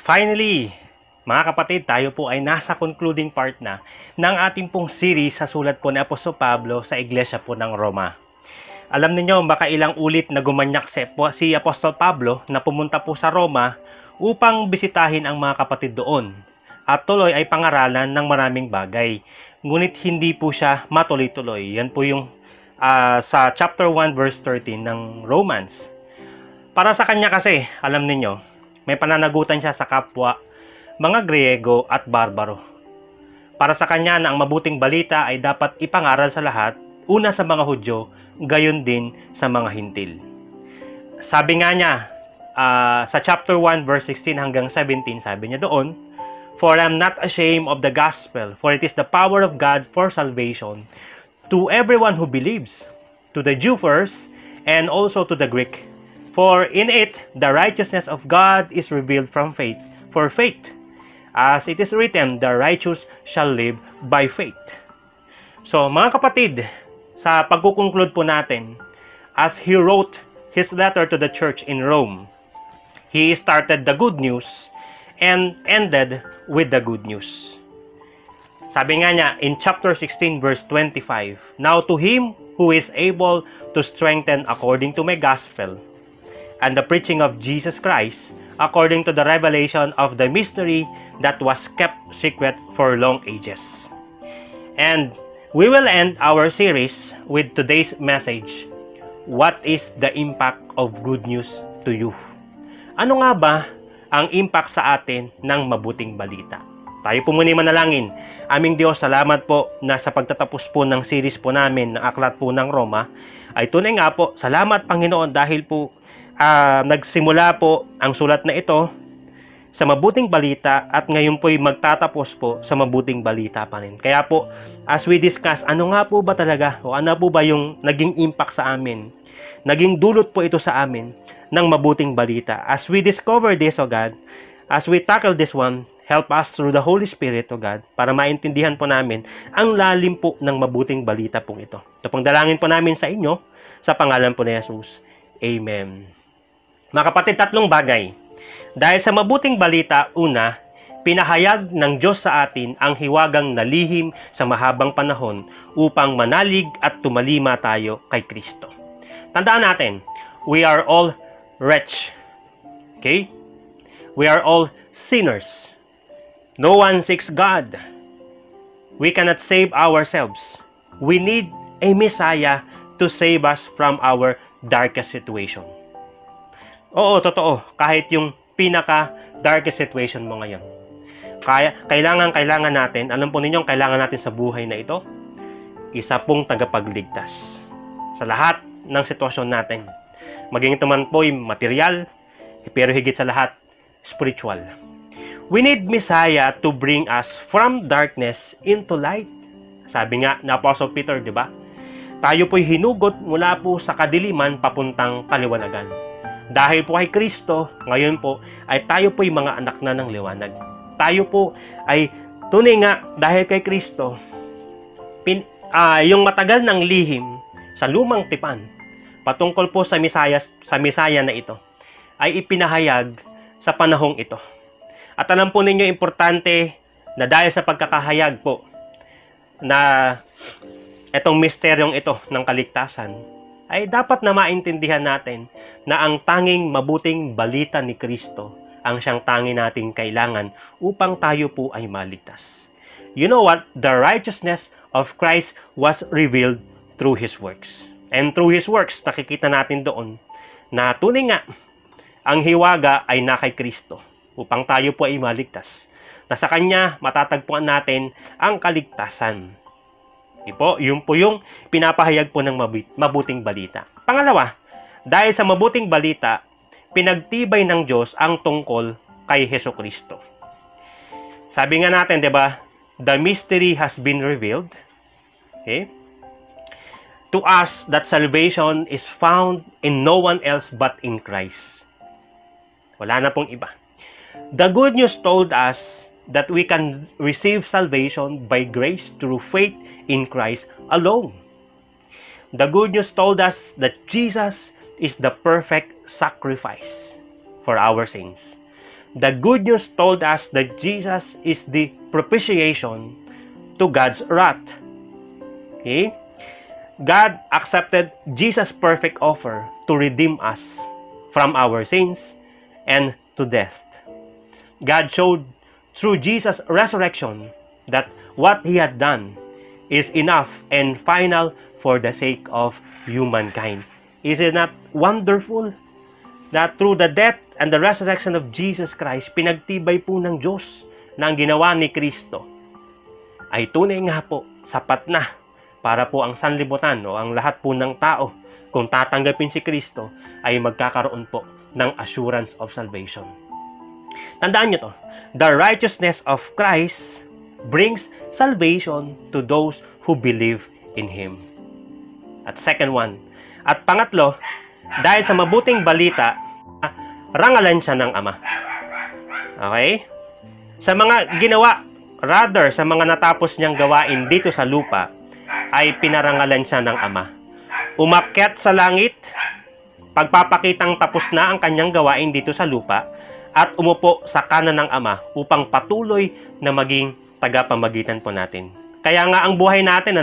Finally, mga kapatid, tayo po ay nasa concluding part na ng ating pong series sa sulat po ni Apostol Pablo sa Iglesia po ng Roma. Alam niyo, baka ilang ulit na gumanyak si Apostol Pablo na pumunta po sa Roma upang bisitahin ang mga kapatid doon. At tuloy ay pangaralan ng maraming bagay. Ngunit hindi po siya matuloy-tuloy. Yan po yung sa chapter 1 verse 13 ng Romans. Para sa kanya kasi, alam niyo, may pananagutan siya sa kapwa, mga Griego at barbaro. Para sa kanya na ang mabuting balita ay dapat ipangaral sa lahat, una sa mga Hudyo, gayon din sa mga Hintil. Sabi nga niya, sa chapter 1 verse 16 hanggang 17, sabi niya doon, "For I am not ashamed of the gospel, for it is the power of God for salvation to everyone who believes, to the Jew first, and also to the Greek. For in it the righteousness of God is revealed from faith for faith. As it is written, the righteous shall live by faith." So mga kapatid, sa pagkukonklud po natin, as he wrote his letter to the church in Rome, he started the good news and ended with the good news. Sabi nga niya in chapter 16 verse 25, "Now to him who is able to strengthen according to my gospel and the preaching of Jesus Christ, according to the revelation of the mystery that was kept secret for long ages." And we will end our series with today's message, "What is the impact of good news to you?" Ano nga ba ang impact sa atin ng mabuting balita? Tayo po muna manalangin. Aming Diyos, salamat po na sa pagtatapos po ng series po namin ng Aklat po ng Roma, ay tunay nga po, salamat Panginoon dahil po nagsimula po ang sulat na ito sa mabuting balita at ngayon po'y magtatapos po sa mabuting balita pa rin. Kaya po, as we discuss, ano nga po ba talaga o ano po ba yung naging impact sa amin? Naging dulot po ito sa amin ng mabuting balita. As we discover this, O God, as we tackle this one, help us through the Holy Spirit, O God, para maintindihan po namin ang lalim po ng mabuting balita pong ito. Ito pong dalangin po namin sa inyo sa pangalan po ni Jesus. Amen. Mga kapatid, tatlong bagay. Dahil sa mabuting balita, una, pinahayag ng Diyos sa atin ang hiwagang nalihim sa mahabang panahon upang manalig at tumalima tayo kay Kristo. Tandaan natin, we are all wretched. Okay? We are all sinners. No one seeks God. We cannot save ourselves. We need a Messiah to save us from our darkest situation. Oo, totoo. Kahit yung pinaka-darkest situation mo ngayon. Kailangan natin, alam po ninyong kailangan natin sa buhay na ito, isa pong tagapagligtas. Sa lahat ng sitwasyon natin. Maging ito man po yung material, pero higit sa lahat, spiritual. We need Messiah to bring us from darkness into light. Sabi nga na Apostle Peter, di ba? Tayo po'y hinugot mula po sa kadiliman papuntang kaliwanagan. Dahil po kay Kristo, ngayon po, ay tayo po'y mga anak na ng liwanag. Tayo po ay tunay nga dahil kay Kristo, yung matagal ng lihim sa lumang tipan, patungkol po sa Misaya na ito, ay ipinahayag sa panahong ito. At alam po ninyo, importante na dahil sa pagkakahayag po na itong misteryong ito ng kaligtasan, ay dapat na maintindihan natin na ang tanging mabuting balita ni Kristo ang siyang tanging nating kailangan upang tayo po ay maligtas. You know what? The righteousness of Christ was revealed through His works. And through His works, nakikita natin doon na tunay nga ang hiwaga ay na kay Kristo upang tayo po ay maligtas. Na sa Kanya matatagpuan natin ang kaligtasan. Yun po yung pinapahayag po ng mabuting balita. Pangalawa, dahil sa mabuting balita, pinagtibay ng Diyos ang tungkol kay Hesukristo. Sabi nga natin, di ba, the mystery has been revealed. Okay? To us, that salvation is found in no one else but in Christ. Wala na pong iba. The good news told us that we can receive salvation by grace through faith in Christ alone. The good news told us that Jesus is the perfect sacrifice for our sins. the good news told us that Jesus is the propitiation to God's wrath. Okay? God accepted Jesus' perfect offer to redeem us from our sins and to death. God showed through Jesus' resurrection that what He had done is enough and final for the sake of humankind. Is it not wonderful that through the death and the resurrection of Jesus Christ, pinagtibay po ng Diyos na ang ginawa ni Kristo ay tunay nga po, sapat na para po ang sanlibutan o ang lahat po ng tao, kung tatanggapin si Kristo, ay magkakaroon po ng assurance of salvation. Tandaan nyo to, the righteousness of Christ brings salvation to those who believe in Him. At second one, at pangatlo, dahil sa mabuting balita, rangalan siya ng Ama. Okay? Sa mga ginawa, rather sa mga natapos niyang gawain dito sa lupa, ay pinarangalan siya ng Ama. Umakyat sa langit, pagpapakitang tapos na ang kanyang gawain dito sa lupa, at umupo sa kanan ng Ama upang patuloy na maging tagapamagitan po natin. Kaya nga ang buhay natin,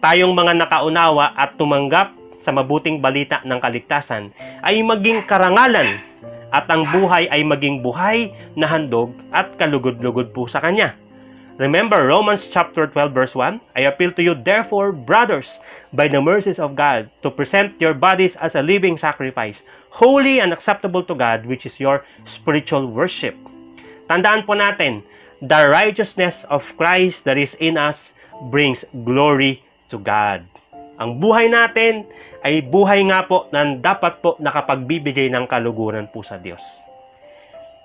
tayong mga nakaunawa at tumanggap sa mabuting balita ng kaligtasan, ay maging karangalan at ang buhay ay maging buhay na handog at kalugod-lugod po sa Kanya. Remember Romans chapter 12 verse 1, I appeal to you therefore, brothers, by the mercies of God, to present your bodies as a living sacrifice, holy and acceptable to God, which is your spiritual worship. Tandaan po natin, the righteousness of Christ that is in us brings glory to God. Ang buhay natin ay buhay nga po na dapat po nakapagbibigay ng kaluguran po sa Diyos.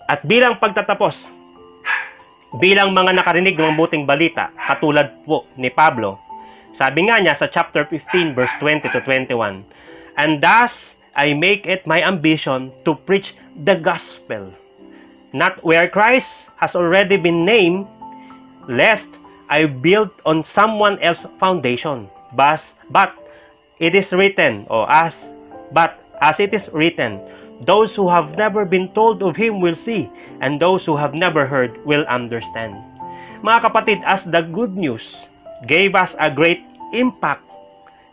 At bilang pagtatapos, bilang mga nakarinig ng mabuting balita, katulad po ni Pablo, sabi nga niya sa chapter 15 verse 20 to 21, and thus I make it my ambition to preach the gospel, not where Christ has already been named, lest I build on someone else's foundation. But it is written, as it is written, those who have never been told of Him will see, and those who have never heard will understand. Mga kapatid, as the good news gave us a great impact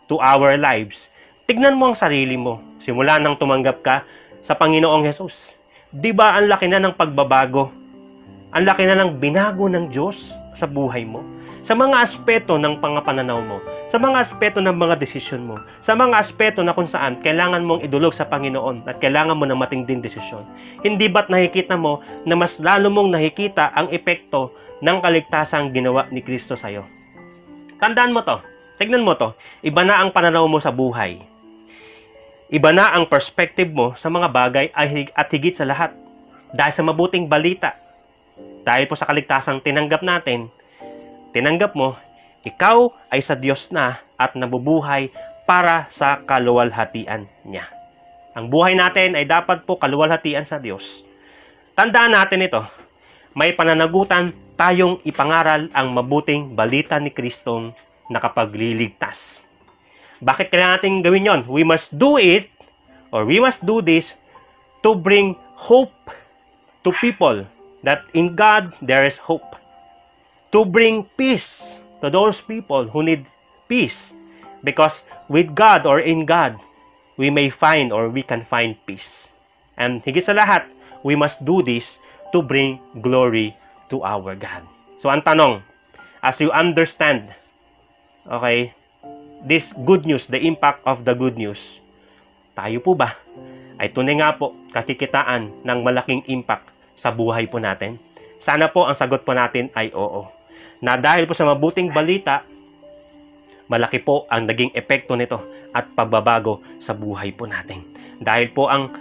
to our lives, tignan mo ang sarili mo, simula nang tumanggap ka sa Panginoong Hesus. Di ba ang laki na ng pagbabago? Ang laki na ng binago ng Diyos sa buhay mo? Sa mga aspeto ng pangapananaw mo, sa mga aspeto ng mga desisyon mo, sa mga aspeto na kung saan kailangan mong idulog sa Panginoon at kailangan mo ng matinding desisyon. Hindi ba't nakikita mo na mas lalo mong nakikita ang epekto ng kaligtasang ginawa ni Kristo sa'yo? Tandaan mo to, tignan mo to, iba na ang pananaw mo sa buhay. Iba na ang perspective mo sa mga bagay at higit sa lahat. Dahil sa mabuting balita, dahil po sa kaligtasang tinanggap natin, tinanggap mo, ikaw ay sa Diyos na at nabubuhay para sa kaluwalhatian niya. Ang buhay natin ay dapat po kaluwalhatian sa Diyos. Tandaan natin ito, may pananagutan tayong ipangaral ang mabuting balita ni Kristong nakapagliligtas. Bakit kailangan natin gawin yon? We must do it, or we must do this to bring hope to people that in God there is hope. To bring peace to those people who need peace. Because with God or in God, we may find or we can find peace. And higit sa lahat, we must do this to bring glory to our God. So ang tanong, as you understand, okay, this good news, the impact of the good news, tayo po ba ay tunay nga po kakikitaan ng malaking impact sa buhay po natin? Sana po ang sagot po natin ay oo. Na dahil po sa mabuting balita, malaki po ang naging epekto nito at pagbabago sa buhay po natin. Dahil po ang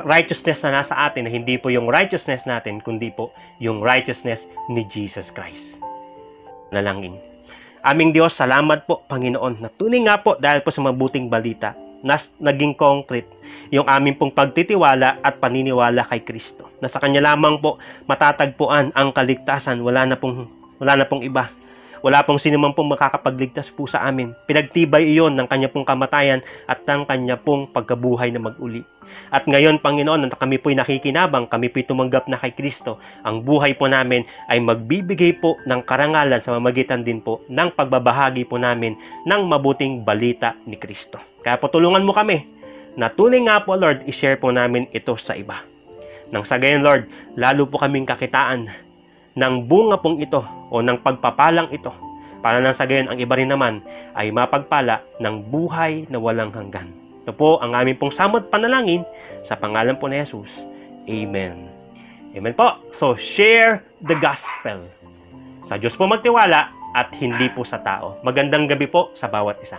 righteousness na nasa atin, na hindi po yung righteousness natin, kundi po yung righteousness ni Jesus Christ. Nalangin. Aming Diyos, salamat po, Panginoon, na tunay nga po dahil po sa mabuting balita, naging concrete yung aming pong pagtitiwala at paniniwala kay Kristo. Na sa Kanya lamang po matatagpuan ang kaligtasan, wala na pong iba. Wala pong sino man pong makakapagligtas po sa amin. Pinagtibay iyon ng kanya pong kamatayan at ng kanya pong pagkabuhay na mag-uli. At ngayon, Panginoon, na kami po'y nakikinabang, kami po'y tumanggap na kay Kristo, ang buhay po namin ay magbibigay po ng karangalan sa mamagitan din po ng pagbabahagi po namin ng mabuting balita ni Kristo. Kaya po tulungan mo kami na tunay nga po, Lord, i-share po namin ito sa iba. Nang sa gayon, Lord, lalo po kaming kakitaan ng bunga pong ito o ng pagpapalang ito, para nang sa gayon ang iba rin naman ay mapagpala ng buhay na walang hanggan. Ito po ang aming pong samot panalangin sa pangalan po ni Jesus. Amen. Amen po. So, share the gospel. Sa Diyos po magtiwala at hindi po sa tao. Magandang gabi po sa bawat isa.